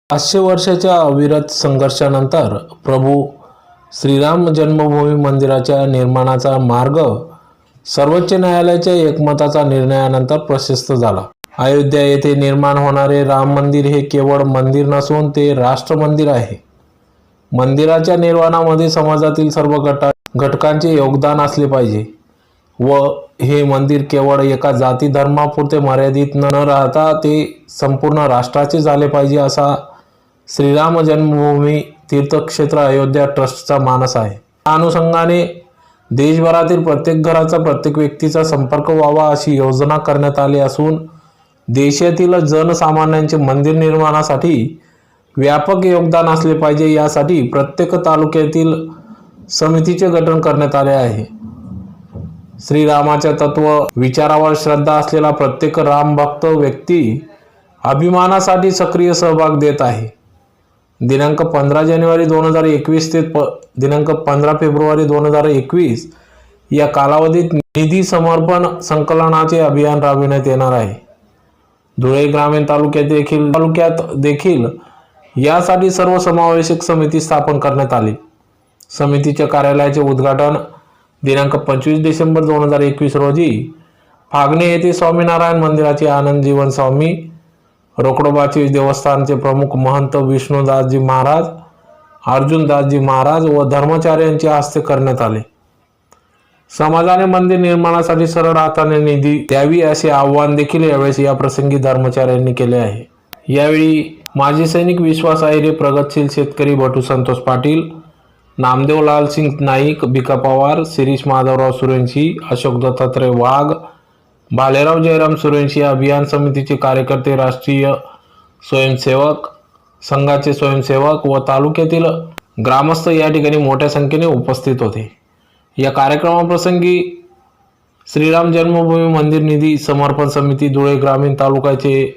500 वर्षाच्या अविरत संघर्षानंतर प्रभू श्रीराम जन्मभूमी मंदिराच्या निर्माणाचा मार्ग सर्वोच्च न्यायालयाच्या एकमताचा निर्णयानंतर प्रशस्त झाला। अयोध्या येथे निर्माण होणारे राम मंदिर हे केवळ मंदिर नसून ते राष्ट्र मंदिर आहे। मंदिराच्या निर्माणामध्ये समाजातील सर्व घटकांचे योगदान असले पाहिजे व हे मंदिर केवळ एका जाती धर्मापुरते मर्यादित न राहता ते संपूर्ण राष्ट्राचे झाले पाहिजे असा श्रीराम जन्मभूमी तीर्थक्षेत्र अयोध्या ट्रस्टचा मानस आहे। त्या अनुषंगाने देशभरातील प्रत्येक घराचा प्रत्येक व्यक्तीचा संपर्क व्हावा अशी योजना करण्यात आली असून देशातील जनसामान्यांचे मंदिर निर्माणासाठी व्यापक योगदान असले पाहिजे यासाठी प्रत्येक तालुक्यातील समितीचे गठन करण्यात आले आहे। श्रीरामाच्या तत्व विचारावर श्रद्धा असलेला प्रत्येक राम भक्त व्यक्ती अभिमानासाठी सक्रिय सहभाग देत आहे। दिनांक 15 जानेवारी 2021 ते दिनांक 15 फेब्रुवारी 2021 या कालावधीत निधी समर्पण संकलनाचे अभियान राबविण्यात येणार आहे। धुळे ग्रामीण तालुक्यात देखील यासाठी सर्वसमावेशक समिती स्थापन करण्यात आली। समितीच्या कार्यालयाचे उद्घाटन दिनांक 25 डिसेंबर 2021 रोजी फागणे येथे स्वामीनारायण मंदिराचे आनंद जीवन स्वामी, रोकडोबाची देवस्थानचे प्रमुख महंत विष्णुदासजी महाराज, अर्जुनदासजी महाराज व धर्माचार्य यांच्या हस्ते करण्यात आले। समाजाने मंदिर निर्माणासाठी सरळ हाताने निधी द्यावी असे आवाहन देखील यावेळी या प्रसंगी धर्माचार्यांनी केले आहे। यावेळी माजी सैनिक विश्वास आहिरे, प्रगतशील शेतकरी भटू संतोष पाटील, नामदेव लालसिंग नाईक, भिका पवार, शिरीष माधवराव सूर्यवंशी, अशोक दत्तात्रय वाघ, भालेराव जयराम सूर्यवंशी, अभियान समितीचे कार्यकर्ते, राष्ट्रीय स्वयंसेवक संघाचे स्वयंसेवक व तालुक्यातील ग्रामस्थ या ठिकाणी मोठ्या संख्येने उपस्थित होते। या कार्यक्रमाप्रसंगी श्रीराम जन्मभूमी मंदिर निधी समर्पण समिती धुळे ग्रामीण तालुक्याचे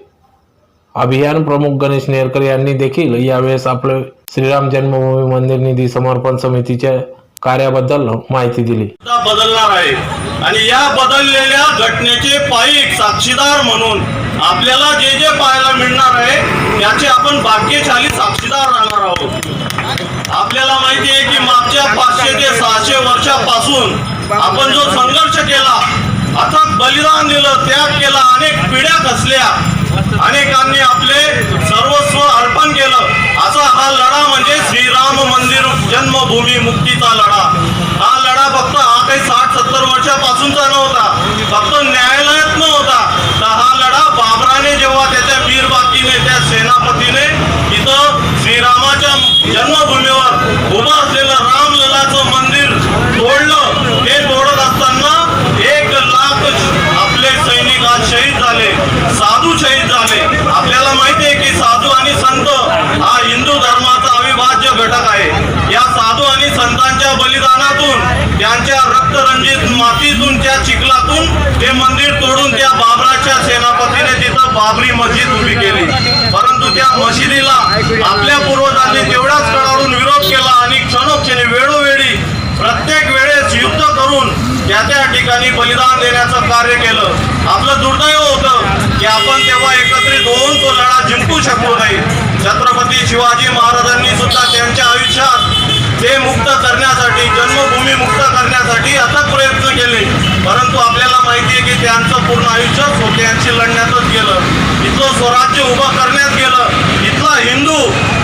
अभियान प्रमुख गणेश नेरकर यांनी देखील यावेळेस आपले श्रीराम जन्मभूमी मंदिर निधी समर्पण समितीच्या कार्याबद्दल माहिती दिली। बदलणार आहे आणि या बदललेल्या घटनेचे पायी साक्षीदार म्हणून आपल्याला जे जे पाहायला मिळणार आहे त्याचे आपण भाग्यशाली साक्षीदार राहणार आहोत। आपल्याला माहिती आहे की मागच्या 500 ते 600 वर्षापासून आपण जो संघर्ष केला, अथक बलिदान दिलं, त्याग केला, अनेक पिढ्या कसल्या, अनेकांनी आपले सर्वस्व अर्पण केलं, असा हा लढा म्हणजे श्रीराम मंदिर जन्मभूमी मुक्तीचा लढा। हा लढा फक्त हा काही 60-70 वर्षापासूनचा नव्हता, फक्त न्यायालयात नव्हता, तर हा लढा बाबराने जेव्हा त्याच्या वीरबाकीने, त्या सेनापतीने इथं श्रीरामाच्या जन्मभूमीवर उभं असलेलं रामललाचं मंदिर तोडलं, हे तोडत असताना 1 लाख आपले सैनिक आज शहीद झाले, साधू शहीद झाले। आपल्याला माहिती आहे की साधू आणि संत हा हिंदू धर्माचा अविभाज्य घटक आहे। या साधू आणि संतांच्या बलिदानातून, त्यांच्या रक्तरंजित मातीतून, त्या चिखलातून ते मंदिर तोडून त्या बाबराच्या सेनापतीने तिथं बाबरी मस्जिद उभी केली। परंतु त्या मशिदीला आपल्या पूर्वजांनी तेवढाच कडाडून विरोध केला आणि क्षणोक्षणी वेळोवेळी प्रत्येक वेळेस युद्ध करून त्या ठिकाणी बलिदान देण्याचं कार्य केलं। आपलं दुर्दैव होतं की आपण तेव्हा एकत्रित होऊन तो लढा जिंकू शकलो नाही। छत्रपती शिवाजी महाराजांनी सुद्धा त्यांच्या आयुष्यात ते मुक्त करण्यासाठी, जन्मभूमी मुक्त करण्यासाठी अथक प्रयत्न केले, परंतु आपल्याला माहिती आहे की त्यांचं पूर्ण आयुष्य सोत्यांशी लढण्यातच गेलं। इथलं स्वराज्य उभं करण्यात गेलं। इथला हिंदू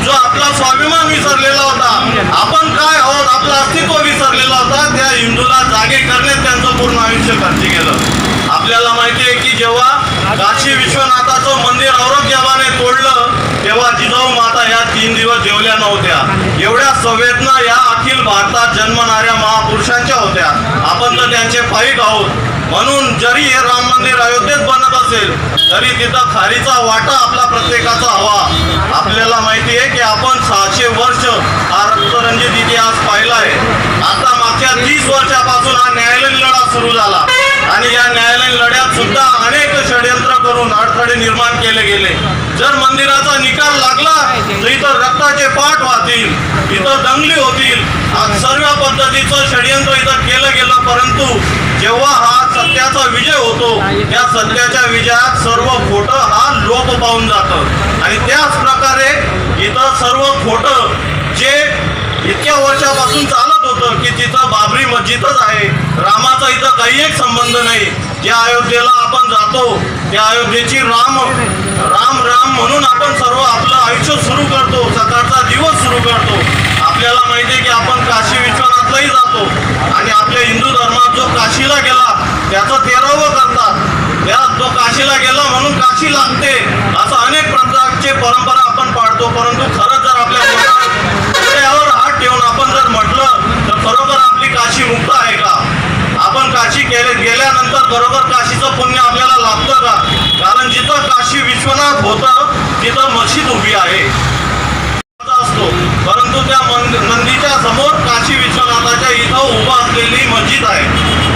जो आपला स्वाभिमान विसरलेला होता, आपण काय आहोत, आपलं अस्तित्व विसरलेला होता, त्या हिंदूला जागे करण्यात त्यांचं पूर्ण आयुष्य खर्च केलं। आपल्याला माहिती आहे की जेव्हा काशी विश्वनाथाचं मंदिर औरंगजेबाने तोडलं, तेव्हा जिजाऊ माता या 3 दिवस जेवल्या नव्हत्या। एवढ्या संवेदना या अखिल भारतात जन्मणाऱ्या महापुरुषांच्या होत्या। आपण तर त्यांचे पाईक आहोत। म्हणून जरी हे राम मंदिर अयोध्येत बनत असेल तरी तिथं खारीचा वाटा आपला प्रत्येकाचा हवा। आपल्याला माहिती आहे की आपण 600 वर्ष हा रक्तरंजित इतिहास पाहिला आहे। आता मागच्या 30 वर्षापासून हा न्यायालयीन लढा सुरू झाला आणि या न्यायालयीन लढ्यात सुद्धा अनेक षड्यंत्र करून अडथळे निर्माण केले गेले। जर मंदिराचा निकाल लागला तर इथं रक्ताचे पाठ वाहतील, इथं दंगली होतील, सर्व पद्धतीचं षड्यंत्र इथं केलं गेलं। परंतु जेव्हा हा सत्याचा विजय होतो, त्या सत्याच्या विजयात सर्व खोटं हा लोप पावून जातं आणि त्याच प्रकारे इथं सर्व खोटं जे इतक्या वर्षापासून चालत होतं की तिथं बाबरी मस्जिदच आहे, रामाचा इथं काही एक संबंध नाही. ज्या अयोध्येला आपण जातो त्या अयोध्येची राम राम राम म्हणून आपण सर्व आपलं आयुष्य सुरू करतो, सकाळचा दिवस सुरू करतो. आपल्याला माहिती आहे की आपण काशी विश्वनाथलाही जातो आणि आपल्या हिंदू धर्मात जो काशीला गेला त्याचं 13वं करतात. त्या जो काशीला गेला म्हणून काशी लागते असं अनेक प्रकारचे परंपरा आपण पाळतो. परंतु खरं जर आपल्या डोक्यावर हात ठेवून आपण जर म्हटलं तर खरोखर आपली काशी मुक्त आहे का? आपण काशी गेल्यानंतर बरोबर काशीचं पुण्य आपल्याला लाभतं का? कारण जिथं काशी विश्वनाथ होतं तिथं मशीद उभी आहे असतो, परंतु त्या मंदिराच्या समोर काशी विश्वनाथाच्या इथं उभा असलेली मस्जिद आहे.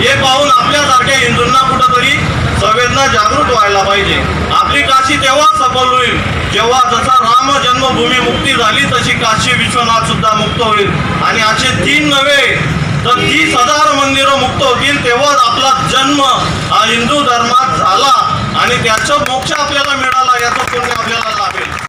हे पाहून आपल्यासारख्या हिंदूंना कुठंतरी संवेदना जागृत व्हायला पाहिजे. आपली काशी तेव्हा सफल होईल जेव्हा जसा राम जन्मभूमी मुक्ती झाली तशी काशी विश्वनाथ सुद्धा मुक्त होईल आणि असे 3 नव्हे तर 30,000 मंदिरं मुक्त होतील. तेव्हा आपला जन्म हा हिंदू धर्मात झाला आणि त्याचा मोक्ष आपल्याला मिळाला, याचं पुण्य आपल्याला लाभेल.